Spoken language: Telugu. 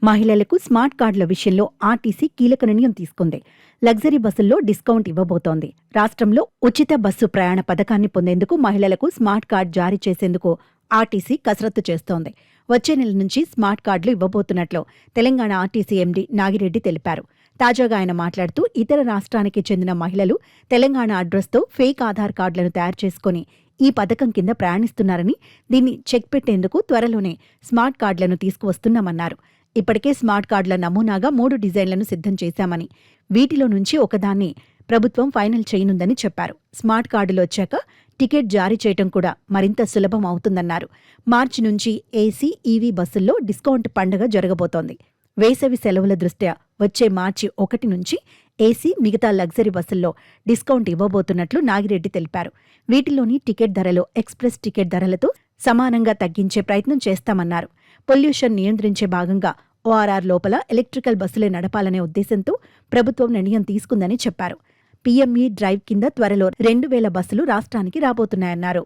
మహిళలకు స్మార్ట్ కార్డుల విషయంలో ఆర్టీసీ కీలక నిర్ణయం తీసుకుంది. లగ్జరీ బస్సుల్లో డిస్కౌంట్ ఇవ్వబోతోంది. రాష్ట్రంలో ఉచిత బస్సు ప్రయాణ పథకాన్ని పొందేందుకు మహిళలకు స్మార్ట్ కార్డు జారీ చేసేందుకు ఆర్టీసీ కసరత్తు చేస్తోంది. వచ్చే నెల నుంచి స్మార్ట్ కార్డులు ఇవ్వబోతున్నట్లు తెలంగాణ ఆర్టీసీ ఎండీ నాగిరెడ్డి తెలిపారు. తాజాగా ఆయన మాట్లాడుతూ ఇతర రాష్ట్రానికి చెందిన మహిళలు తెలంగాణ అడ్రస్తో ఫేక్ ఆధార్ కార్డులను తయారు చేసుకుని ఈ పథకం కింద ప్రయాణిస్తున్నారని, దీన్ని చెక్ పెట్టేందుకు త్వరలోనే స్మార్ట్ కార్డులను తీసుకువస్తున్నామన్నారు. ఇప్పటికే స్మార్ట్ కార్డుల నమూనాగా 3 డిజైన్లను సిద్ధం చేశామని, వీటిలో నుంచి ఒకదాన్ని ప్రభుత్వం ఫైనల్ చేయనుందని చెప్పారు. స్మార్ట్ కార్డులు వచ్చాక టికెట్ జారీ చేయటం కూడా మరింత సులభం అవుతుందన్నారు. మార్చి నుంచి ఏసీ, ఈవీ బస్సుల్లో డిస్కౌంట్ పండుగ జరగబోతోంది. వేసవి సెలవుల దృష్ట్యా వచ్చే మార్చి 1 నుంచి ఏసీ, మిగతా లగ్జరీ బస్సుల్లో డిస్కౌంట్ ఇవ్వబోతున్నట్లు నాగిరెడ్డి తెలిపారు. వీటిలోని టికెట్ ధరలు ఎక్స్ప్రెస్ టికెట్ ధరలతో సమానంగా తగ్గించే ప్రయత్నం చేస్తామన్నారు. పొల్యూషన్ నియంత్రించే భాగంగా ఓఆర్ఆర్ లోపల ఎలక్ట్రికల్ బస్సులే నడపాలనే ఉద్దేశంతో ప్రభుత్వం నిర్ణయం తీసుకుందని చెప్పారు. పీఎంఈ డ్రైవ్ కింద త్వరలో 2000 బస్సులు రాష్ట్రానికి రాబోతున్నాయన్నారు.